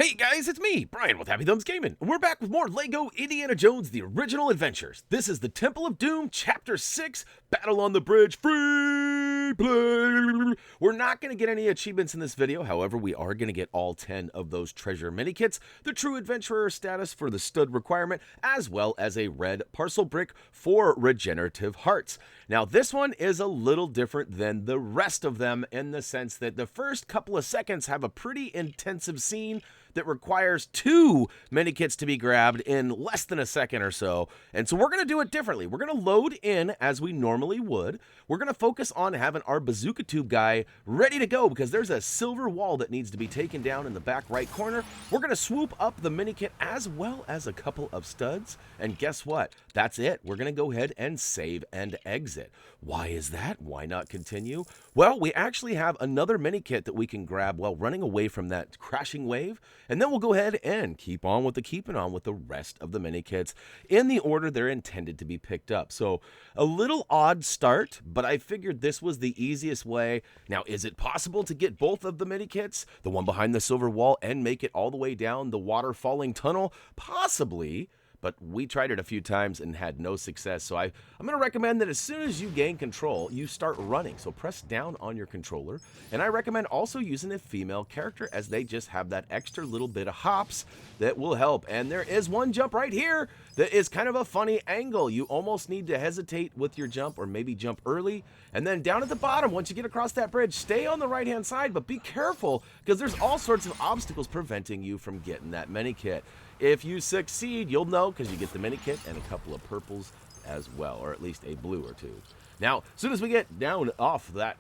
Hey guys, it's me, Brian with HappyThumbsGaming, and we're back with more LEGO Indiana Jones The Original Adventures. This is the Temple of Doom, Chapter 6, Battle on the Bridge, Free Play. We're not going to get any achievements in this video, however, we are going to get all 10 of those treasure minikits, the True Adventurer status for the stud requirement, as well as a red parcel brick for regenerative hearts. Now, this one is a little different than the rest of them in the sense that the first couple of seconds have a pretty intensive scene that requires 2 minikits to be grabbed in less than a second or so. And so we're going to do it differently. We're going to load in as we normally would. We're going to focus on having our bazooka tube guy ready to go because there's a silver wall that needs to be taken down in the back right corner. We're going to swoop up the minikit as well as a couple of studs. And guess what? That's it. We're going to go ahead and save and exit. Why is that? Why not continue? Well, we actually have another minikit that we can grab while running away from that crashing wave. And then we'll go ahead and keep on with the rest of the minikits in the order they're intended to be picked up. So a little odd start, but I figured this was the easiest way. Now, is it possible to get both of the minikits, the one behind the silver wall, and make it all the way down the water-falling tunnel? Possibly. But we tried it a few times and had no success. So I'm going to recommend that as soon as you gain control, you start running. So press down on your controller. And I recommend also using a female character as they just have that extra little bit of hops that will help. And there is one jump right here that is kind of a funny angle. You almost need to hesitate with your jump or maybe jump early. And then down at the bottom, once you get across that bridge, stay on the right-hand side, but be careful because there's all sorts of obstacles preventing you from getting that minikit. If you succeed, you'll know because you get the minikit and a couple of purples as well, or at least a blue or two. Now, as soon as we get down off that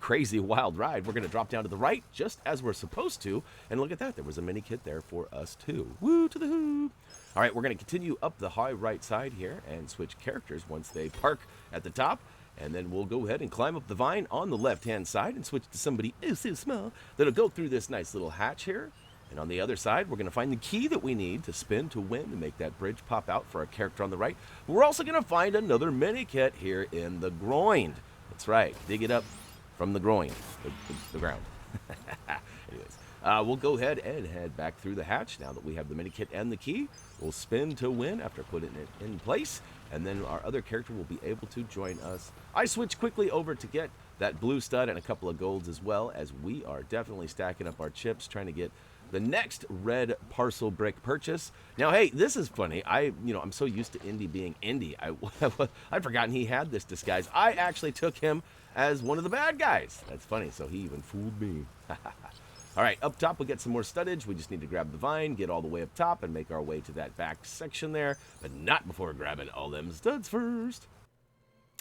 crazy wild ride, we're going to drop down to the right just as we're supposed to. And look at that, there was a minikit there for us too. Woo to the hoo! All right, we're going to continue up the high right side here and switch characters once they park at the top. And then we'll go ahead and climb up the vine on the left-hand side and switch to somebody so small that'll go through this nice little hatch here. And on the other side, we're going to find the key that we need to spin to win to make that bridge pop out for our character on the right. We're also going to find another minikit here in the groin. That's right. Dig it up from the groin, the ground. Anyways, we'll go ahead and head back through the hatch now that we have the minikit and the key. We'll spin to win after putting it in place. And then our other character will be able to join us. I switch quickly over to get that blue stud and a couple of golds as well, as we are definitely stacking up our chips, trying to get the next red parcel brick purchase. Now, hey, this is funny. I'm so used to Indy being Indy. I'd forgotten he had this disguise. I actually took him as one of the bad guys. That's funny. So he even fooled me. All right, up top, we'll get some more studdage. We just need to grab the vine, get all the way up top, and make our way to that back section there, but not before grabbing all them studs first.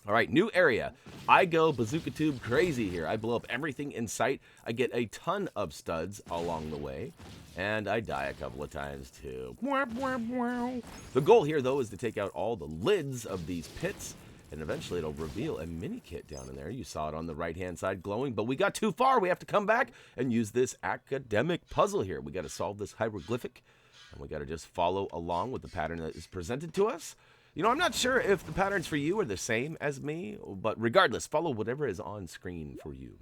All right, new area. I go bazooka tube crazy here. I blow up everything in sight. I get a ton of studs along the way, and I die a couple of times too. The goal here, though, is to take out all the lids of these pits, and eventually it'll reveal a minikit down in there. You saw it on the right-hand side glowing, but we got too far. We have to come back and use this academic puzzle here. We got to solve this hieroglyphic, and we got to just follow along with the pattern that is presented to us. You know, I'm not sure if the patterns for you are the same as me, but regardless, follow whatever is on screen for you.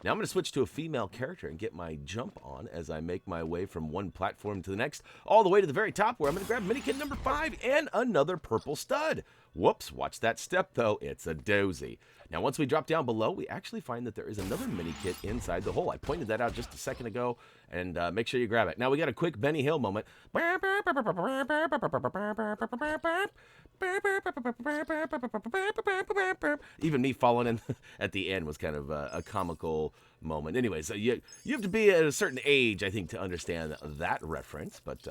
Now I'm going to switch to a female character and get my jump on as I make my way from one platform to the next, all the way to the very top where I'm going to grab minikit number 5 and another purple stud. Whoops, watch that step though, it's a doozy. Now once we drop down below, we actually find that there is another minikit inside the hole. I pointed that out just a second ago, and make sure you grab it. Now we got a quick Benny Hill moment. Even me falling in at the end was kind of a comical moment. Anyways, you have to be at a certain age, I think, to understand that reference. But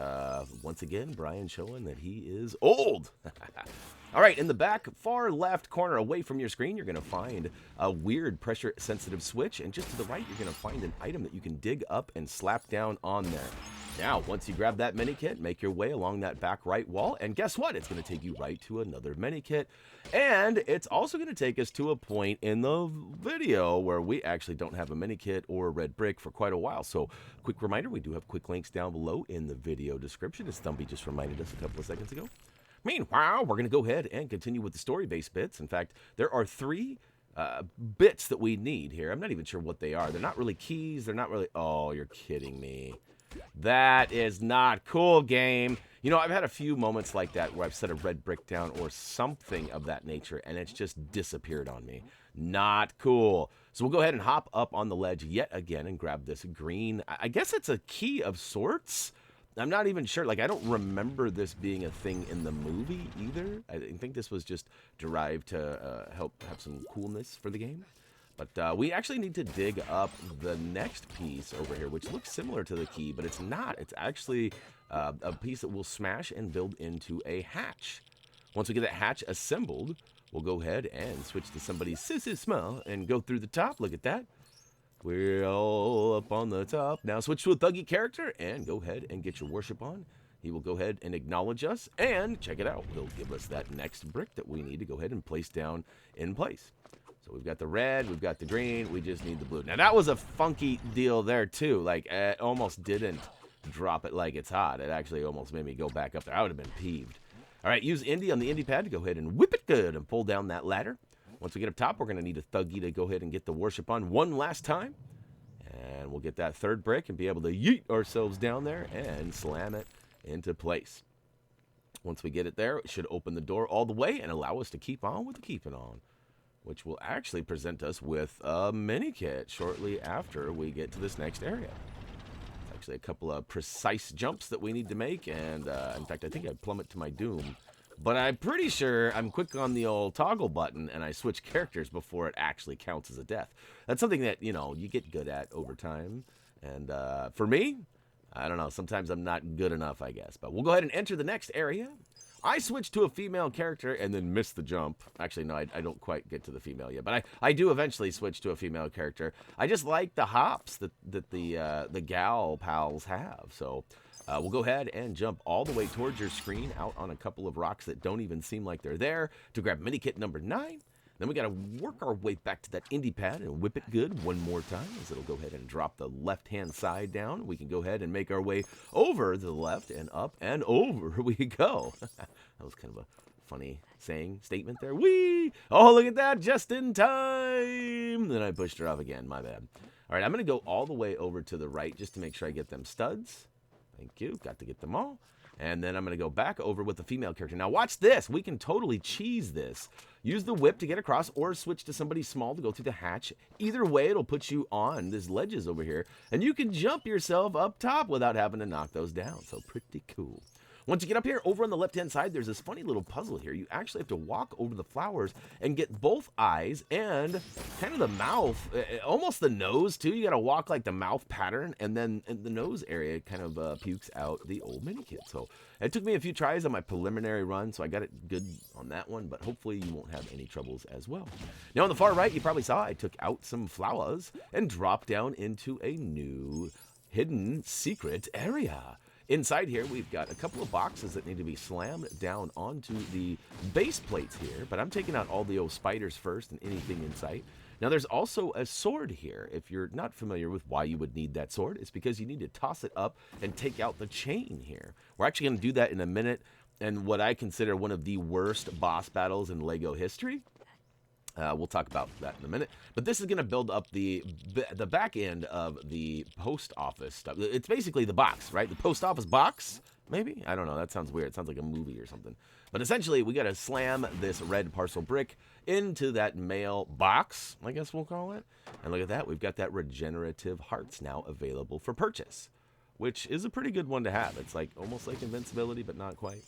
once again, Brian showing that he is old. All right, in the back far left corner away from your screen, you're going to find a weird pressure-sensitive switch. And just to the right, you're going to find an item that you can dig up and slap down on there. Now, once you grab that minikit, make your way along that back right wall. And guess what? It's going to take you right to another minikit. And it's also going to take us to a point in the video where we actually don't have a minikit or a red brick for quite a while. So, quick reminder, we do have quick links down below in the video description, as Thumbie just reminded us a couple of seconds ago. Meanwhile, we're going to go ahead and continue with the story-based bits. In fact, there are 3 bits that we need here. I'm not even sure what they are. They're not really keys. They're not really... Oh, you're kidding me. That is not cool, game. You know, I've had a few moments like that where I've set a red brick down or something of that nature, and it's just disappeared on me. Not cool. So we'll go ahead and hop up on the ledge yet again and grab this green. I guess it's a key of sorts. I'm not even sure. Like, I don't remember this being a thing in the movie either. I think this was just derived to help have some coolness for the game. But we actually need to dig up the next piece over here, which looks similar to the key, but it's not. It's actually a piece that we'll smash and build into a hatch. Once we get that hatch assembled, we'll go ahead and switch to somebody's small and go through the top. Look at that. We're all up on the top. Now switch to a thuggy character and go ahead and get your worship on. He will go ahead and acknowledge us, and check it out. He'll give us that next brick that we need to go ahead and place down in place. So we've got the red, we've got the green, we just need the blue. Now that was a funky deal there too. Like, it almost didn't drop it like it's hot. It actually almost made me go back up there. I would have been peeved. All right, use Indy on the Indy pad to go ahead and whip it good and pull down that ladder. Once we get up top, we're going to need a thuggy to go ahead and get the worship on one last time. And we'll get that third brick and be able to yeet ourselves down there and slam it into place. Once we get it there, it should open the door all the way and allow us to keep on with the keeping on, which will actually present us with a Minikit shortly after we get to this next area. It's actually a couple of precise jumps that we need to make, and in fact, I think I plummet to my doom. But I'm pretty sure I'm quick on the old toggle button, and I switch characters before it actually counts as a death. That's something that, you know, you get good at over time. And for me, I don't know, sometimes I'm not good enough, I guess. But we'll go ahead and enter the next area. I switched to a female character and then missed the jump. Actually, no, I don't quite get to the female yet. But I do eventually switch to a female character. I just like the hops that the gal pals have. So we'll go ahead and jump all the way towards your screen out on a couple of rocks that don't even seem like they're there to grab Minikit number 9. Then we got to work our way back to that Indy pad and whip it good one more time, as it'll go ahead and drop the left-hand side down. We can go ahead and make our way over to the left and up and over we go. That was kind of a funny statement there. Whee! Oh, look at that, just in time. Then I pushed her off again, my bad. All right, I'm going to go all the way over to the right just to make sure I get them studs. Thank you, got to get them all. And then I'm going to go back over with the female character. Now watch this. We can totally cheese this. Use the whip to get across or switch to somebody small to go through the hatch. Either way, it'll put you on these ledges over here. And you can jump yourself up top without having to knock those down. So pretty cool. Once you get up here, over on the left-hand side, there's this funny little puzzle here. You actually have to walk over the flowers and get both eyes and kind of the mouth, almost the nose, too. You got to walk like the mouth pattern, and then in the nose area kind of pukes out the old Minikit. So it took me a few tries on my preliminary run, so I got it good on that one, but hopefully you won't have any troubles as well. Now, on the far right, you probably saw I took out some flowers and dropped down into a new hidden secret area. Inside here, we've got a couple of boxes that need to be slammed down onto the base plates here, but I'm taking out all the old spiders first and anything in sight. Now, there's also a sword here. If you're not familiar with why you would need that sword, it's because you need to toss it up and take out the chain here. We're actually going to do that in a minute, and what I consider one of the worst boss battles in LEGO history. We'll talk about that in a minute. But this is going to build up the back end of the post office stuff. It's basically the box, right? The post office box, maybe? I don't know. That sounds weird. It sounds like a movie or something. But essentially, we got to slam this red parcel brick into that mail box, I guess we'll call it. And look at that. We've got that regenerative hearts now available for purchase, which is a pretty good one to have. It's like almost like invincibility, but not quite.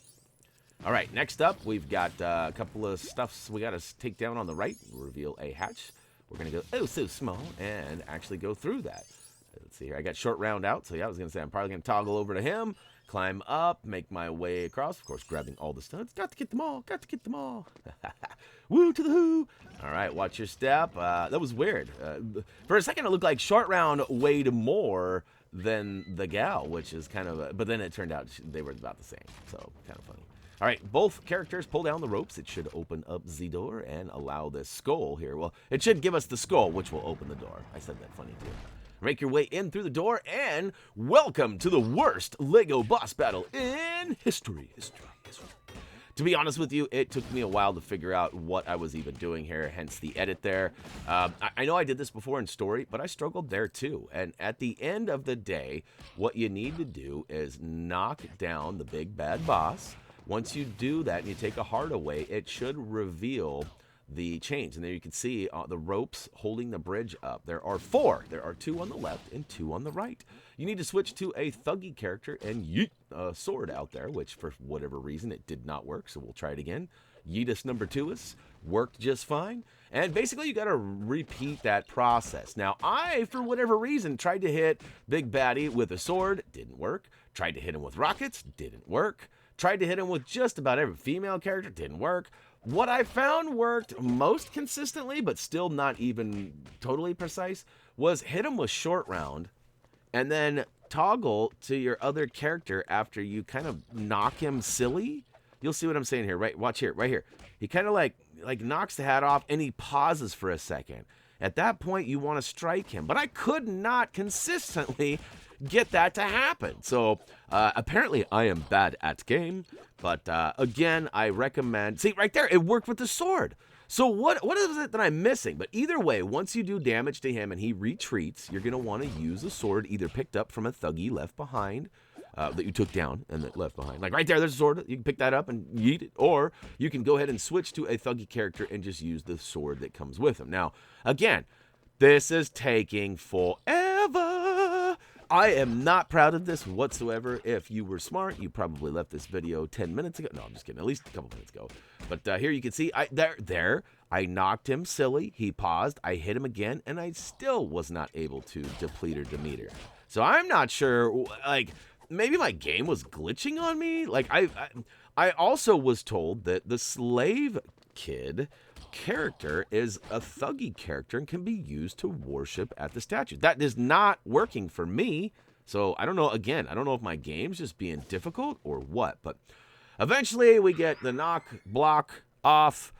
All right, next up, we've got a couple of stuffs we got to take down on the right, reveal a hatch. We're going to go, oh, so small, and actually go through that. Let's see here. I got short round out, so yeah, I was going to say I'm probably going to toggle over to him, climb up, make my way across, of course, grabbing all the studs. Got to get them all, got to get them all. Woo to the who. All right, watch your step. That was weird. For a second, it looked like short round weighed more than the gal, which is kind of, but then it turned out they were about the same, so kind of funny. All right, both characters pull down the ropes. It should open up the door and allow this skull here. Well, it should give us the skull, which will open the door. I said that funny, too. Make your way in through the door, and welcome to the worst LEGO boss battle in history. To be honest with you, it took me a while to figure out what I was even doing here, hence the edit there. I know I did this before in story, but I struggled there too. And at the end of the day, what you need to do is knock down the big bad boss. Once you do that and you take a heart away, it should reveal the chains. And there you can see the ropes holding the bridge up. There are 4. There are 2 on the left and 2 on the right. You need to switch to a thuggy character and yeet a sword out there, which for whatever reason it did not work, so we'll try it again. Yeetus number 2 worked just fine. And basically you got to repeat that process. Now I, for whatever reason, tried to hit Big Baddie with a sword, didn't work. Tried to hit him with rockets, didn't work. Tried to hit him with just about every female character, didn't work. What I found worked most consistently, but still not even totally precise, was hit him with short round and then toggle to your other character after you kind of knock him silly. You'll see what I'm saying here, right? Watch here, right here. He kind of like knocks the hat off and he pauses for a second. At that point, you want to strike him. But I could not consistently get that to happen. So apparently I am bad at game. But again, I recommend... See, right there, it worked with the sword. So what is it that I'm missing? But either way, once you do damage to him and he retreats, you're going to want to use a sword either picked up from a thuggy left behind, that you took down and that left behind. Like right there, there's a sword. You can pick that up and yeet it. Or you can go ahead and switch to a thuggy character and just use the sword that comes with him. Now, again, this is taking forever. I am not proud of this whatsoever. If you were smart, you probably left this video 10 minutes ago. No, I'm just kidding. At least a couple minutes ago. But here you can see, I knocked him silly. He paused. I hit him again, and I still was not able to deplete or demeter. So I'm not sure, like, maybe my game was glitching on me. Like, I also was told that the slave kid character is a thuggy character and can be used to worship at the statue. That is not working for me. So I don't know. Again, I don't know if my game's just being difficult or what. But eventually we get the knock block off.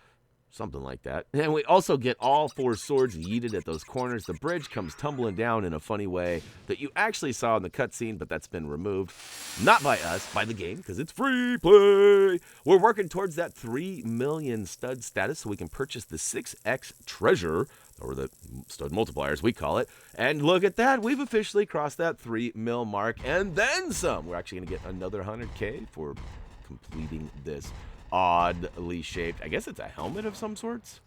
Something like that. And we also get all 4 swords yeeted at those corners. The bridge comes tumbling down in a funny way that you actually saw in the cutscene, but that's been removed. Not by us, by the game, because it's free play. We're working towards that 3 million stud status so we can purchase the 6x treasure, or the stud multipliers, we call it. And look at that. We've officially crossed that 3 mil mark and then some. We're actually going to get another 100K for completing this oddly shaped, I guess it's a helmet of some sorts.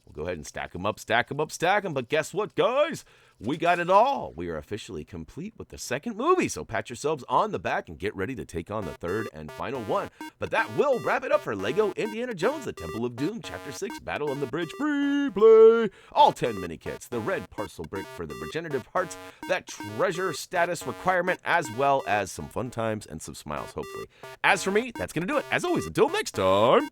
We'll go ahead and stack them up, stack them up, stack them. But guess what, guys? We got it all. We are officially complete with the second movie. So pat yourselves on the back and get ready to take on the 3rd and final one. But that will wrap it up for LEGO Indiana Jones, The Temple of Doom, Chapter 6, Battle on the Bridge, free play. All 10 mini kits, the red parcel brick for the regenerative hearts, that treasure status requirement, as well as some fun times and some smiles, hopefully. As for me, that's going to do it. As always, until next time.